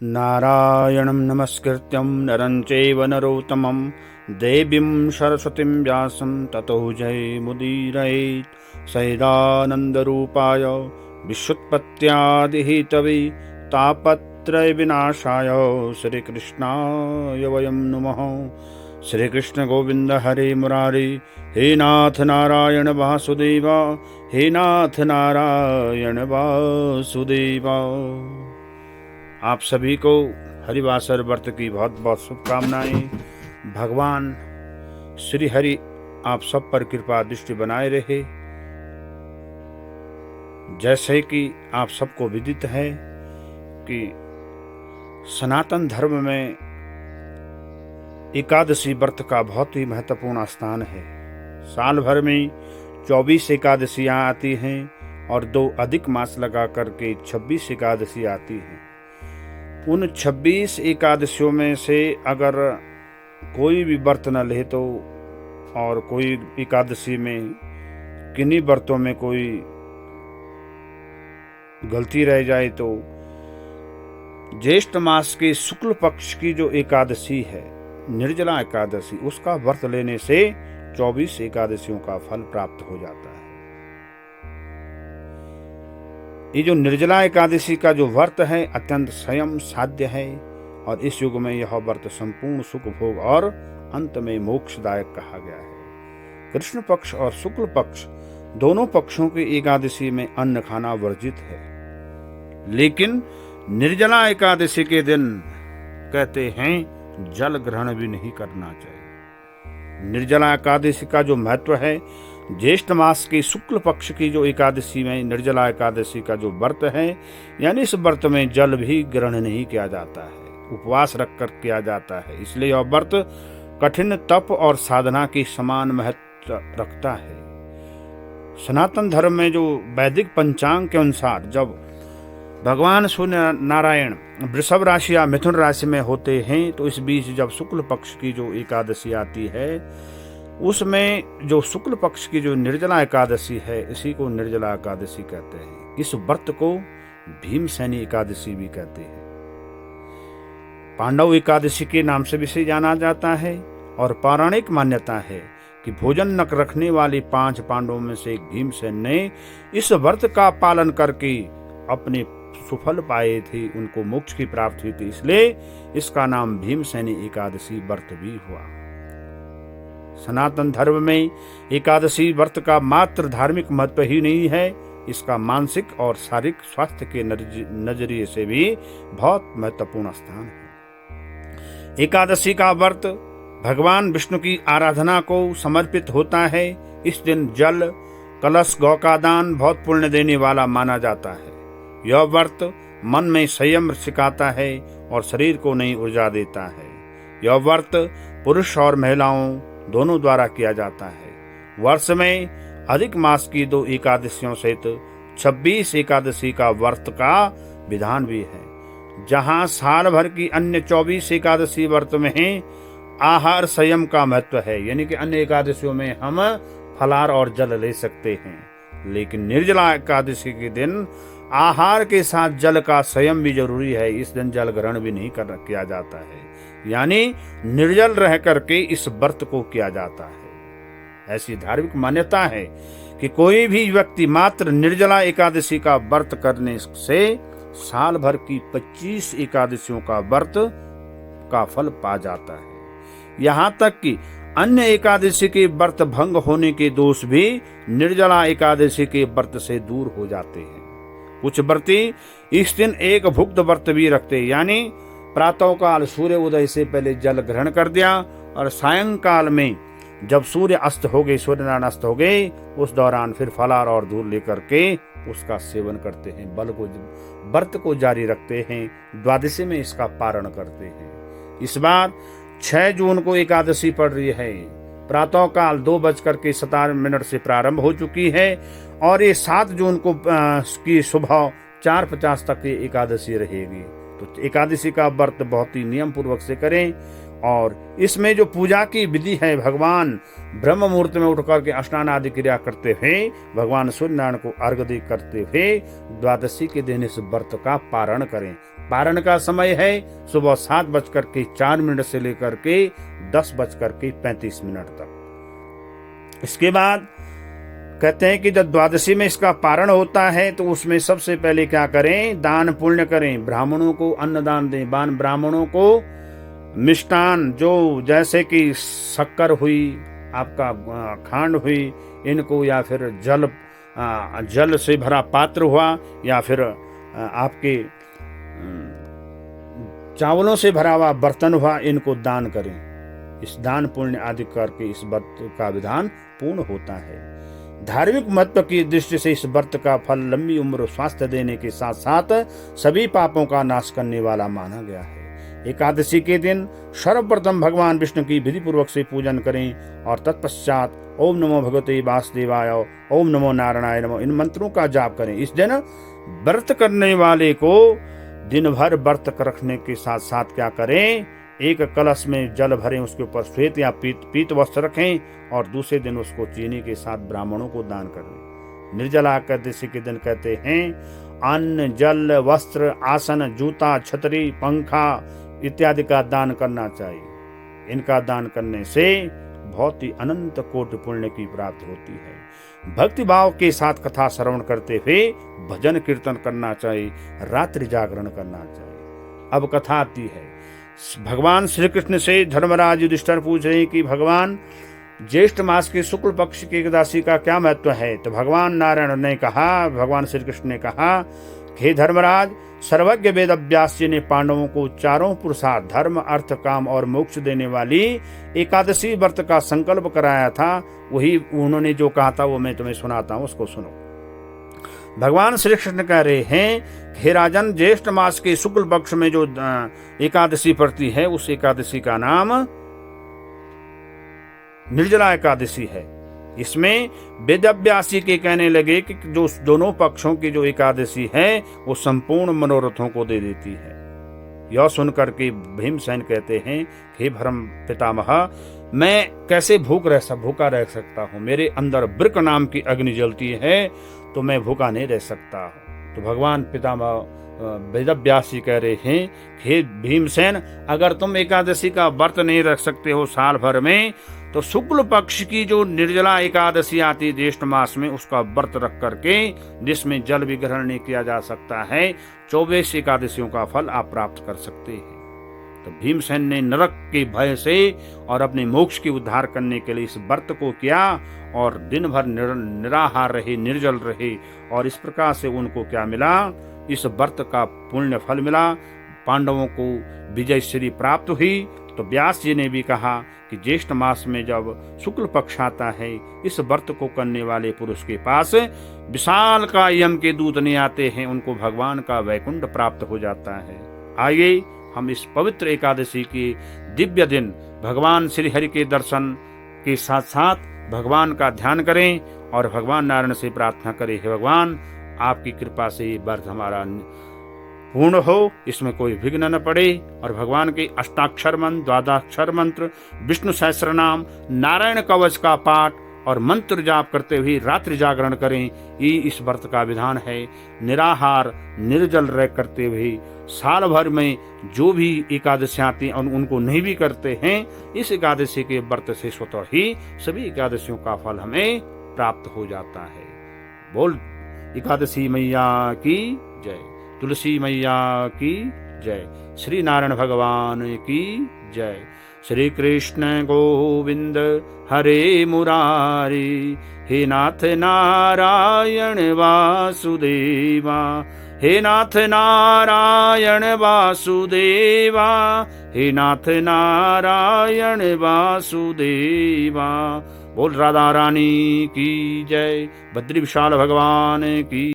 नारायणं नमस्कृत्यं नरं चैव नरोत्तमं देवीं सरस्वतीं व्यासं ततो जयमुदीरयेत्। सैदानन्दरूपाय विश्वोत्पत्त्यादिहेतवे तापत्रयविनाशाय श्रीकृष्णाय वयं नुमः। श्रीकृष्ण गोविंद हरे मुरारे, हे नाथ नारायण वासुदेव, हे नाथ नारायण वासुदेव। आप सभी को हरिवासर व्रत की बहुत बहुत शुभकामनाएं। भगवान श्री हरि आप सब पर कृपा दृष्टि बनाए रहे। जैसे कि आप सबको विदित है कि सनातन धर्म में एकादशी व्रत का बहुत ही महत्वपूर्ण स्थान है। साल भर में 24 एकादशियां आती हैं और 2 अधिक मास लगा करके 26 एकादशी आती हैं। उन 26 एकादशियों में से अगर कोई भी व्रत न ले तो, और कोई एकादशी में किन्हीं व्रतों में कोई गलती रह जाए तो ज्येष्ठ मास के शुक्ल पक्ष की जो एकादशी है, निर्जला एकादशी, उसका व्रत लेने से 24 एकादशियों का फल प्राप्त हो जाता है। ये जो निर्जला एकादशी का जो व्रत है अत्यंत स्वयं साध्य है और इस युग में यह व्रत संपूर्ण सुख भोग और अंत में मोक्षदायक कहा गया है। कृष्ण पक्ष और शुक्ल पक्ष दोनों पक्षों की एकादशी में अन्न खाना वर्जित है, लेकिन निर्जला एकादशी के दिन कहते हैं जल ग्रहण भी नहीं करना चाहिए। निर्जला एकादशी का जो महत्व है, ज्येष्ठ मास की शुक्ल पक्ष की जो एकादशी में निर्जला एकादशी का जो व्रत है, यानी इस व्रत में जल भी ग्रहण नहीं किया जाता है, उपवास रखकर किया जाता है। इसलिए यह व्रत कठिन तप और साधना की समान महत्व रखता है। सनातन धर्म में जो वैदिक पंचांग के अनुसार जब भगवान सूर्य नारायण वृषभ राशि या मिथुन राशि में होते हैं, तो इस बीच जब शुक्ल पक्ष की जो एकादशी आती है, उसमें जो शुक्ल पक्ष की जो निर्जला एकादशी है, इसी को निर्जला एकादशी कहते हैं। इस व्रत को भीमसेनी एकादशी भी कहते हैं। पांडव एकादशी के नाम से भी इसे जाना जाता है और पौराणिक मान्यता है कि भोजन न रखने वाले 5 पांडवों में से एक भीमसेन ने इस व्रत का पालन करके अपने सुफल पाए थे, उनको मोक्ष की प्राप्ति हुई थी, इसलिए इसका नाम भीमसेनी एकादशी व्रत भी हुआ। सनातन धर्म में एकादशी व्रत का मात्र धार्मिक महत्व ही नहीं है, इसका मानसिक और शारीरिक स्वास्थ्य के नजरिए से भी बहुत महत्वपूर्ण स्थान है। एकादशी का व्रत भगवान विष्णु की आराधना को समर्पित होता है। इस दिन जल, कलश, गौ का दान बहुत पुण्य देने वाला माना जाता है। यह व्रत मन में संयम सिखाता है और शरीर को नई ऊर्जा देता है। यह व्रत पुरुष और महिलाओं दोनों द्वारा किया जाता है। वर्ष में अधिक मास की 2 एकादशियों सहित 26 एकादशी का व्रत का विधान भी है। जहां साल भर की अन्य 24 एकादशी व्रत में आहार संयम का महत्व है, यानी कि अन्य एकादशियों में हम फलाहार और जल ले सकते हैं, लेकिन निर्जला एकादशी के दिन आहार के साथ जल का संयम भी जरूरी है। इस दिन जल ग्रहण भी नहीं किया जाता है, यानी निर्जल रह करके इस व्रत को किया जाता है। ऐसी धार्मिक मान्यता है कि कोई भी व्यक्ति मात्र निर्जला एकादशी का व्रत करने से साल भर की 25 एकादशियों का व्रत का फल पा जाता है। यहाँ तक कि अन्य एकादशी के व्रत भंग होने के दोष भी निर्जला एकादशी के व्रत से दूर हो जाते हैं। कुछ व्रती इस दिन एक भुक्त व्रत भी रखते, यानी प्रातः काल सूर्य उदय से पहले जल ग्रहण कर दिया और सायंकाल में जब सूर्य अस्त हो गए, सूर्यनारायण अस्त हो गए, उस दौरान फिर फलाहार और दूध लेकर के उसका सेवन करते हैं, व्रत को जारी रखते हैं, द्वादशी में इसका पारण करते हैं। इस बार 6 जून को एकादशी पड़ रही है। प्रातः काल 2:17 से प्रारंभ हो चुकी है और ये 7 जून को की सुबह 4:50 तक ये एकादशी रहेगी। तो एकादशी का व्रत बहुत ही नियम पूर्वक से करें और इसमें जो पूजा की विधि है, भगवान ब्रह्म मुहूर्त में उठ करके स्नान आदि क्रिया करते हुए भगवान सूर्यनारायण को अर्घ्य करते हुए द्वादशी के दिन इस व्रत का पारण करें। पारण का समय है सुबह 7:04 से लेकर के 10:35 तक। इसके बाद कहते हैं कि जब द्वादशी में इसका पारण होता है तो उसमें सबसे पहले क्या करें, दान पुण्य करें, ब्राह्मणों को अन्नदान दें, ब्राह्मणों को मिष्टान जो जैसे कि शक्कर हुई, आपका खांड हुई, इनको या फिर जल से भरा पात्र हुआ या फिर आपके चावलों से भरा हुआ बर्तन हुआ, इनको दान करें। इस दान पुण्य आदि करके इस व्रत का विधान पूर्ण होता है। धार्मिक महत्व की दृष्टि से इस व्रत का फल लंबी उम्र, स्वास्थ्य देने के साथ साथ सभी पापों का नाश करने वाला माना गया है। एकादशी के दिन सर्वप्रथम भगवान विष्णु की विधि पूर्वक से पूजन करें और तत्पश्चात ओम नमो भगवते वासुदेवाय, ओम नमो नारायणाय नमो, इन मंत्रों का जाप करें। इस दिन व्रत करने वाले को दिन भर व्रत रखने के साथ साथ क्या करें, एक कलश में जल भरें, उसके ऊपर श्वेत या पीत वस्त्र रखें और दूसरे दिन उसको चीनी के साथ ब्राह्मणों को दान करें। निर्जला एकादशी के दिन कहते हैं अन्न, जल, वस्त्र, आसन, जूता, छतरी, पंखा इत्यादि का दान करना चाहिए। इनका दान करने से बहुत ही अनंत कोटि पुण्य की प्राप्ति होती है। भक्ति भाव के साथ कथा श्रवण करते हुए भजन कीर्तन करना चाहिए, रात्रि जागरण करना चाहिए। अब कथा आती है। भगवान श्री कृष्ण से धर्मराज युधिष्ठिर पूछ रहे हैं कि भगवान ज्येष्ठ मास के शुक्ल पक्ष की एकादशी का क्या महत्व है। तो भगवान नारायण ने कहा, भगवान श्री कृष्ण ने कहा, हे धर्मराज, सर्वज्ञ वेद व्यास जी ने पांडवों को चारों पुरुषार्थ धर्म, अर्थ, काम और मोक्ष देने वाली एकादशी व्रत का संकल्प कराया था। वही उन्होंने जो कहा था वो मैं तुम्हें सुनाता हूँ, उसको सुनो। भगवान श्री कृष्ण कह रहे हैं, हे राजन, ज्येष्ठ मास के शुक्ल पक्ष में जो एकादशी पड़ती है उस एकादशी का नाम निर्जला एकादशी है। इसमें वेदव्यासी के कहने लगे कि जो दोनों पक्षों की जो एकादशी है वो संपूर्ण मनोरथों को दे देती है। यह सुनकर के भीमसेन कहते हैं, हे धर्म पितामह, मैं कैसे भूखा रह सकता हूँ। मेरे अंदर वृक नाम की अग्नि जलती है तो मैं भूखा नहीं रह सकता। तो भगवान पितामह वेदव्यासी कह रहे हैं, हे भीमसेन, अगर तुम एकादशी का व्रत नहीं रख सकते हो साल भर में, तो शुक्ल पक्ष की जो निर्जला एकादशी आती है ज्येष्ठ मास में, उसका व्रत रख करके, जिसमें जल भी ग्रहण नहीं किया जा सकता है, 24 एकादशियों का फल आप प्राप्त कर सकते हैं। तो भीमसेन ने नरक के भय से और अपने मोक्ष के उद्धार करने के लिए इस व्रत को किया और दिन भर निराहार रहे, निर्जल रहे, और इस प्रकार से उनको क्या मिला, इस व्रत का पुण्य फल मिला। पांडवों को विजय श्री प्राप्त हुई। तो व्यास जी ने भी कहा कि ज्येष्ठ मास में जब शुक्ल पक्ष आता है, इस व्रत को करने वाले पुरुष के पास विशाल का यम के दूत नहीं आते हैं, उनको भगवान का वैकुंठ प्राप्त हो जाता है। आइए हम इस पवित्र एकादशी के दिव्य दिन भगवान श्री हरि के दर्शन के साथ साथ भगवान का ध्यान करें और भगवान नारायण से प्रार्थना करें, हे भगवान, आपकी कृपा से ये व्रत हमारा पूर्ण हो, इसमें कोई विघ्न न पड़े। और भगवान के अष्टाक्षर मंत्र, द्वादशाक्षर मंत्र, विष्णु सहस्त्र नाम, नारायण कवच का पाठ और मंत्र जाप करते हुए रात्रि जागरण करें। ये इस व्रत का विधान है। निराहार निर्जल रह करते हुए साल भर में जो भी एकादशी आती हैं उनको नहीं भी करते हैं, इस एकादशी के व्रत से स्वतः ही सभी एकादशियों का फल हमें प्राप्त हो जाता है। बोल एकादशी मैया की जय, तुलसी मैया की जय, श्री नारायण भगवान की जय। श्री कृष्ण गोविंद हरे मुरारी, हे नाथ नारायण वासुदेवा, हे नाथ नारायण वासुदेवा, हे नाथ नारायण वासुदेवा। बोल राधा रानी की जय, बद्री विशाल भगवान की।